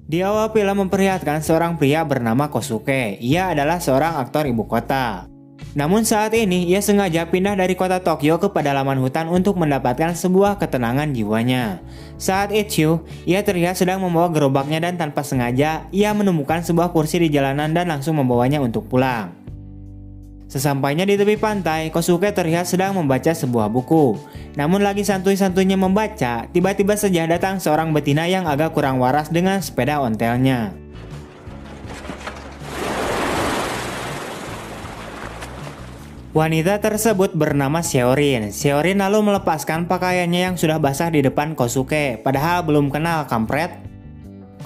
Di awal film memperlihatkan seorang pria bernama Kosuke. Ia adalah seorang aktor ibu kota. Namun saat ini ia sengaja pindah dari kota Tokyo ke pedalaman hutan untuk mendapatkan sebuah ketenangan jiwanya. Saat itu, ia terlihat sedang membawa gerobaknya dan tanpa sengaja ia menemukan sebuah kursi di jalanan dan langsung membawanya untuk pulang. Sesampainya di tepi pantai, Kosuke terlihat sedang membaca sebuah buku. Namun lagi santuy-santuйnya membaca, tiba-tiba saja datang seorang betina yang agak kurang waras dengan sepeda ontelnya. Wanita tersebut bernama Seorin. Seorin lalu melepaskan pakaiannya yang sudah basah di depan Kosuke, padahal belum kenal kampret.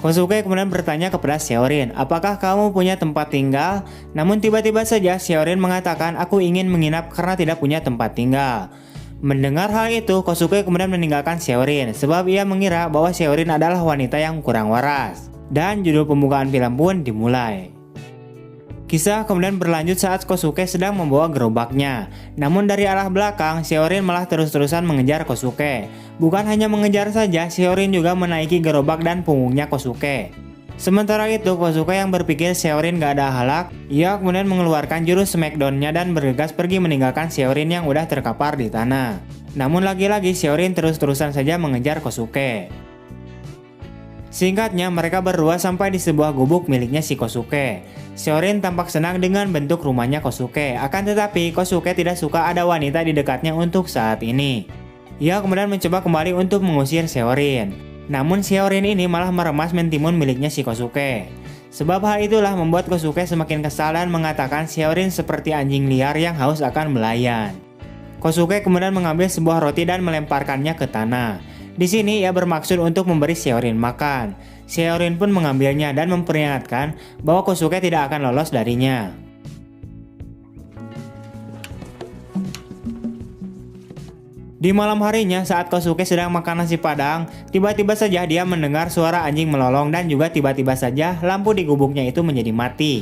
Kosuke kemudian bertanya kepada Seorin, apakah kamu punya tempat tinggal? Namun tiba-tiba saja Seorin mengatakan, aku ingin menginap karena tidak punya tempat tinggal. Mendengar hal itu, Kosuke kemudian meninggalkan Seorin, sebab ia mengira bahwa Seorin adalah wanita yang kurang waras. Dan judul pembukaan film pun dimulai. Kisah kemudian berlanjut saat Kosuke sedang membawa gerobaknya. Namun dari arah belakang, Seorin malah terus-terusan mengejar Kosuke. Bukan hanya mengejar saja, Seorin juga menaiki gerobak dan punggungnya Kosuke. Sementara itu, Kosuke yang berpikir Seorin gak ada halak, ia kemudian mengeluarkan jurus smackdown-nya dan bergegas pergi meninggalkan Seorin yang udah terkapar di tanah. Namun lagi-lagi Seorin terus-terusan saja mengejar Kosuke. Singkatnya, mereka berdua sampai di sebuah gubuk miliknya si Kosuke. Seorin tampak senang dengan bentuk rumahnya Kosuke, akan tetapi Kosuke tidak suka ada wanita di dekatnya untuk saat ini. Ia kemudian mencoba kembali untuk mengusir Seorin. Namun Seorin ini malah meremas mentimun miliknya si Kosuke. Sebab hal itulah membuat Kosuke semakin kesal dan mengatakan Seorin seperti anjing liar yang haus akan belayan. Kosuke kemudian mengambil sebuah roti dan melemparkannya ke tanah. Di sini ia bermaksud untuk memberi Seorin makan. Seorin pun mengambilnya dan memperingatkan bahwa Kosuke tidak akan lolos darinya. Di malam harinya saat Kosuke sedang makan nasi padang, tiba-tiba saja dia mendengar suara anjing melolong dan juga tiba-tiba saja lampu di gubuknya itu menjadi mati.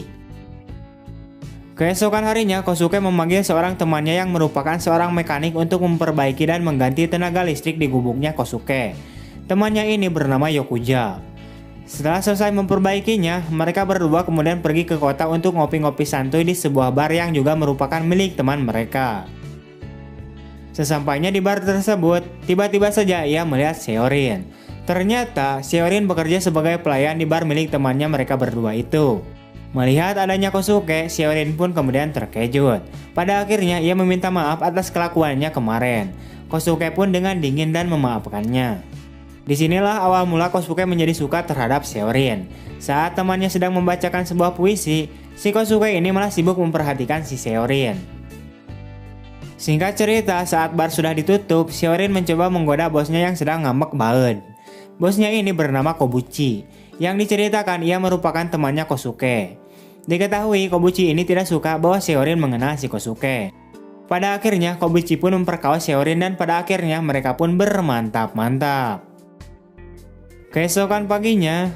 Keesokan harinya, Kosuke memanggil seorang temannya yang merupakan seorang mekanik untuk memperbaiki dan mengganti tenaga listrik di gubuknya Kosuke. Temannya ini bernama Yokuja. Setelah selesai memperbaikinya, mereka berdua kemudian pergi ke kota untuk ngopi-ngopi santuy di sebuah bar yang juga merupakan milik teman mereka. Sesampainya di bar tersebut, tiba-tiba saja ia melihat Seorin. Ternyata, Seorin bekerja sebagai pelayan di bar milik temannya mereka berdua itu. Melihat adanya Kosuke, Seorin pun kemudian terkejut. Pada akhirnya ia meminta maaf atas kelakuannya kemarin. Kosuke pun dengan dingin dan memaafkannya. Disinilah awal mula Kosuke menjadi suka terhadap Seorin. Saat temannya sedang membacakan sebuah puisi, si Kosuke ini malah sibuk memperhatikan si Seorin. Singkat cerita, saat bar sudah ditutup, Seorin mencoba menggoda bosnya yang sedang ngambek banget. Bosnya ini bernama Kobuchi. Yang diceritakan ia merupakan temannya Kosuke. Diketahui Kobuchi ini tidak suka bahwa Seorin mengenal si Kosuke. Pada akhirnya Kobuchi pun memperkaos Seorin dan pada akhirnya mereka pun bermantap-mantap. Keesokan paginya,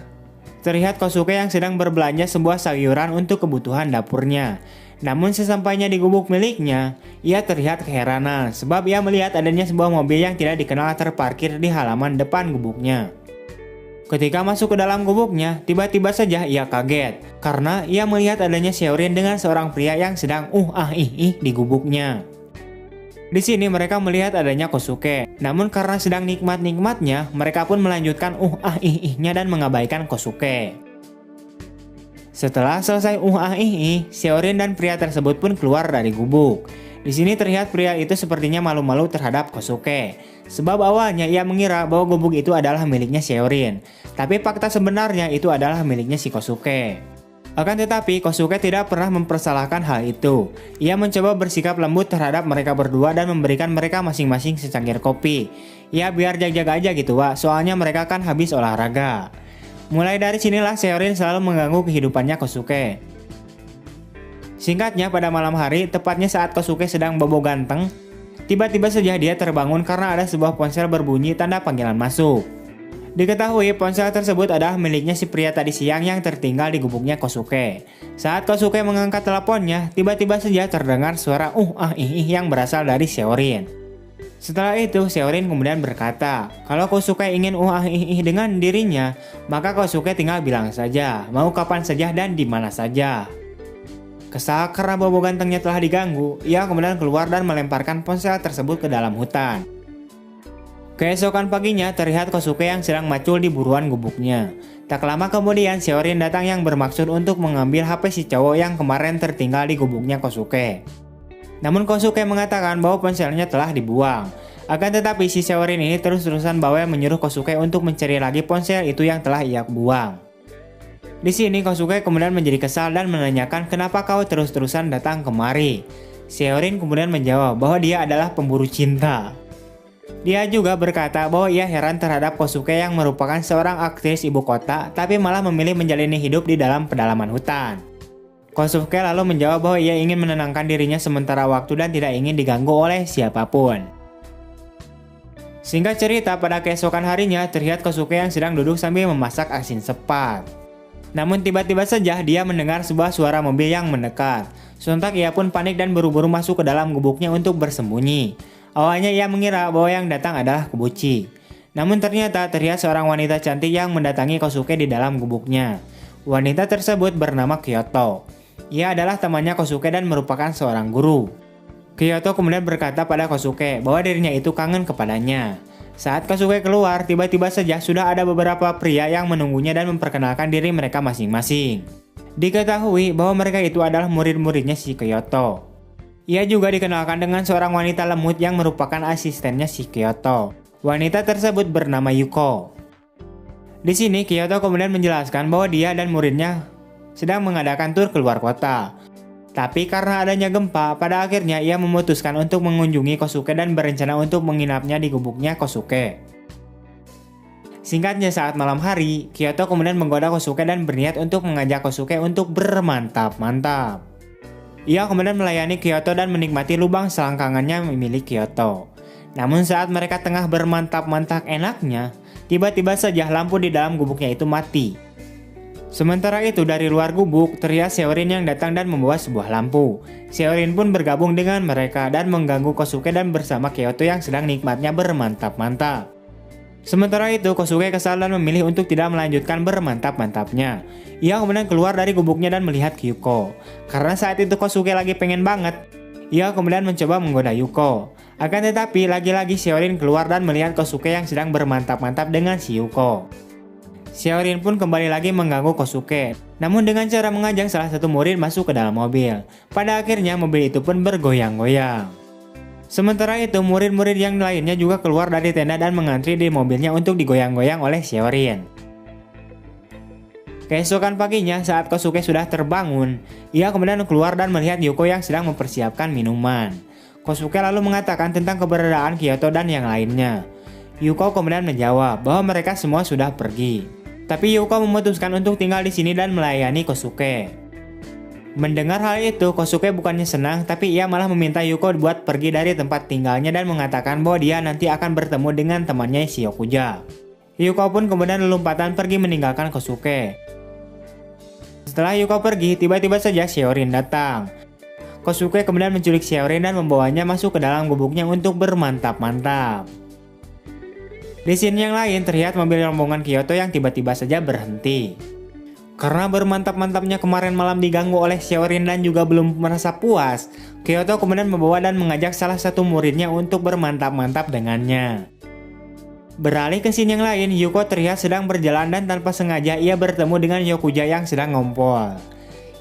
terlihat Kosuke yang sedang berbelanja sebuah sayuran untuk kebutuhan dapurnya. Namun sesampainya di gubuk miliknya, ia terlihat keheranan sebab ia melihat adanya sebuah mobil yang tidak dikenal terparkir di halaman depan gubuknya. Ketika masuk ke dalam gubuknya, tiba-tiba saja ia kaget karena ia melihat adanya Seorin dengan seorang pria yang sedang di gubuknya. Di sini mereka melihat adanya Kosuke, namun karena sedang nikmat-nikmatnya, mereka pun melanjutkan nya dan mengabaikan Kosuke. Setelah selesai Seorin dan pria tersebut pun keluar dari gubuk. Di sini terlihat pria itu sepertinya malu-malu terhadap Kosuke. Sebab awalnya ia mengira bahwa gubuk itu adalah miliknya Seorin. Tapi fakta sebenarnya itu adalah miliknya si Kosuke. Akan tetapi Kosuke tidak pernah mempersalahkan hal itu. Ia mencoba bersikap lembut terhadap mereka berdua dan memberikan mereka masing-masing secangkir kopi. Ya biar jag-jag aja gitu Wak, soalnya mereka kan habis olahraga. Mulai dari sinilah Seorin selalu mengganggu kehidupannya Kosuke. Singkatnya pada malam hari, tepatnya saat Kosuke sedang bobo ganteng, tiba-tiba saja dia terbangun karena ada sebuah ponsel berbunyi tanda panggilan masuk. Diketahui ponsel tersebut adalah miliknya si pria tadi siang yang tertinggal di gubuknya Kosuke. Saat Kosuke mengangkat teleponnya, tiba-tiba saja terdengar suara yang berasal dari Seorin. Setelah itu, Seorin kemudian berkata, kalau Kosuke ingin dengan dirinya, maka Kosuke tinggal bilang saja, mau kapan saja dan di mana saja. Kesal karena bobo gantengnya telah diganggu, ia kemudian keluar dan melemparkan ponsel tersebut ke dalam hutan. Keesokan paginya, terlihat Kosuke yang sedang macul di buruan gubuknya. Tak lama kemudian, Seorin datang yang bermaksud untuk mengambil HP si cowok yang kemarin tertinggal di gubuknya Kosuke. Namun Kosuke mengatakan bahwa ponselnya telah dibuang. Akan tetapi si Seorin ini terus-terusan bawel menyuruh Kosuke untuk mencari lagi ponsel itu yang telah ia buang. Di sini Kosuke kemudian menjadi kesal dan menanyakan kenapa kau terus-terusan datang kemari. Seorin kemudian menjawab bahwa dia adalah pemburu cinta. Dia juga berkata bahwa ia heran terhadap Kosuke yang merupakan seorang aktris ibu kota tapi malah memilih menjalani hidup di dalam pedalaman hutan. Kosuke lalu menjawab bahwa ia ingin menenangkan dirinya sementara waktu dan tidak ingin diganggu oleh siapapun. Singkat cerita, pada keesokan harinya terlihat Kosuke yang sedang duduk sambil memasak asin sepat. Namun tiba-tiba saja dia mendengar sebuah suara mobil yang mendekat. Sontak ia pun panik dan buru-buru masuk ke dalam gubuknya untuk bersembunyi. Awalnya ia mengira bahwa yang datang adalah Kobuchi. Namun ternyata terlihat seorang wanita cantik yang mendatangi Kosuke di dalam gubuknya. Wanita tersebut bernama Kyoto. Ia adalah temannya Kosuke dan merupakan seorang guru. Kyoto kemudian berkata pada Kosuke bahwa dirinya itu kangen kepadanya. Saat Kosuke keluar, tiba-tiba saja sudah ada beberapa pria yang menunggunya dan memperkenalkan diri mereka masing-masing. Diketahui bahwa mereka itu adalah murid-muridnya si Kyoto. Ia juga dikenalkan dengan seorang wanita lemut yang merupakan asistennya si Kyoto. Wanita tersebut bernama Yuko. Di sini Kyoto kemudian menjelaskan bahwa dia dan muridnya sedang mengadakan tur keluar kota. Tapi karena adanya gempa, pada akhirnya ia memutuskan untuk mengunjungi Kosuke dan berencana untuk menginapnya di gubuknya Kosuke. Singkatnya, saat malam hari, Kyoto kemudian menggoda Kosuke dan berniat untuk mengajak Kosuke untuk bermantap-mantap. Ia kemudian melayani Kyoto dan menikmati lubang selangkangannya milik Kyoto. Namun saat mereka tengah bermantap-mantap enaknya, tiba-tiba saja lampu di dalam gubuknya itu mati. Sementara itu dari luar gubuk terlihat Seorin yang datang dan membawa sebuah lampu. Seorin pun bergabung dengan mereka dan mengganggu Kosuke dan bersama Kyoto yang sedang nikmatnya bermantap-mantap. Sementara itu Kosuke kesal dan memilih untuk tidak melanjutkan bermantap-mantapnya. Ia kemudian keluar dari gubuknya dan melihat Yuko. Karena saat itu Kosuke lagi pengen banget, ia kemudian mencoba menggoda Yuko. Akan tetapi lagi-lagi Seorin keluar dan melihat Kosuke yang sedang bermantap-mantap dengan si Yuko. Seorin pun kembali lagi mengganggu Kosuke, namun dengan cara mengajak salah satu murid masuk ke dalam mobil. Pada akhirnya mobil itu pun bergoyang-goyang. Sementara itu murid-murid yang lainnya juga keluar dari tenda dan mengantri di mobilnya untuk digoyang-goyang oleh Seorin. Keesokan paginya saat Kosuke sudah terbangun, ia kemudian keluar dan melihat Yuko yang sedang mempersiapkan minuman. Kosuke lalu mengatakan tentang keberadaan Kyoto dan yang lainnya. Yuko kemudian menjawab bahwa mereka semua sudah pergi. Tapi Yuko memutuskan untuk tinggal di sini dan melayani Kosuke. Mendengar hal itu, Kosuke bukannya senang, tapi ia malah meminta Yuko buat pergi dari tempat tinggalnya dan mengatakan bahwa dia nanti akan bertemu dengan temannya Shiokuja. Yuko pun kemudian lompatan pergi meninggalkan Kosuke. Setelah Yuko pergi, tiba-tiba saja Seorin datang. Kosuke kemudian menculik Seorin dan membawanya masuk ke dalam gubuknya untuk bermantap-mantap. Di scene yang lain terlihat mobil rombongan Kyoto yang tiba-tiba saja berhenti. Karena bermantap-mantapnya kemarin malam diganggu oleh Seorin dan juga belum merasa puas, Kyoto kemudian membawa dan mengajak salah satu muridnya untuk bermantap-mantap dengannya. Beralih ke scene yang lain, Yuko terlihat sedang berjalan dan tanpa sengaja ia bertemu dengan Yokuja yang sedang ngompol.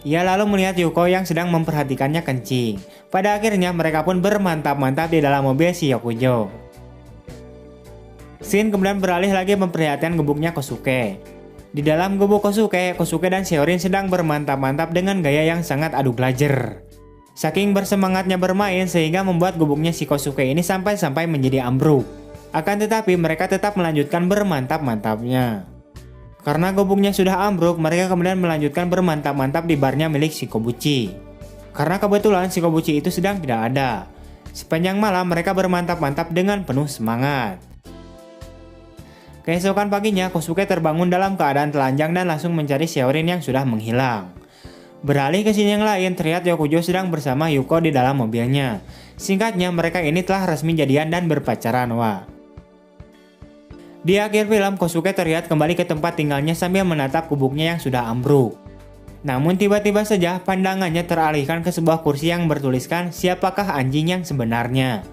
Ia lalu melihat Yuko yang sedang memperhatikannya kencing. Pada akhirnya mereka pun bermantap-mantap di dalam mobil si Yokujo. Scene kemudian beralih lagi memperlihatkan gubuknya Kosuke. Di dalam gubuk Kosuke, Kosuke dan Seorin sedang bermantap-mantap dengan gaya yang sangat adu glajer. Saking bersemangatnya bermain sehingga membuat gubuknya si Kosuke ini sampai-sampai menjadi ambruk. Akan tetapi mereka tetap melanjutkan bermantap-mantapnya. Karena gubuknya sudah ambruk, mereka kemudian melanjutkan bermantap-mantap di barnya milik si Kobuchi. Karena kebetulan si Kobuchi itu sedang tidak ada. Sepanjang malam mereka bermantap-mantap dengan penuh semangat. Keesokan paginya, Kosuke terbangun dalam keadaan telanjang dan langsung mencari Seorin yang sudah menghilang. Beralih ke scene yang lain, terlihat Yokujo sedang bersama Yuko di dalam mobilnya. Singkatnya, mereka ini telah resmi jadian dan berpacaran. Wah. Di akhir film, Kosuke terlihat kembali ke tempat tinggalnya sambil menatap gubuknya yang sudah ambruk. Namun tiba-tiba saja pandangannya teralihkan ke sebuah kursi yang bertuliskan "Siapakah anjing yang sebenarnya?".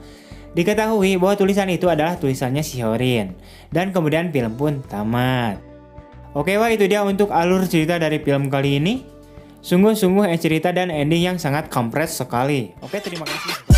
Diketahui bahwa tulisan itu adalah tulisannya Shihorin. Dan kemudian film pun tamat. Oke, wah, itu dia untuk alur cerita dari film kali ini. Sungguh-sungguh cerita dan ending yang sangat kompres sekali. Oke, terima kasih.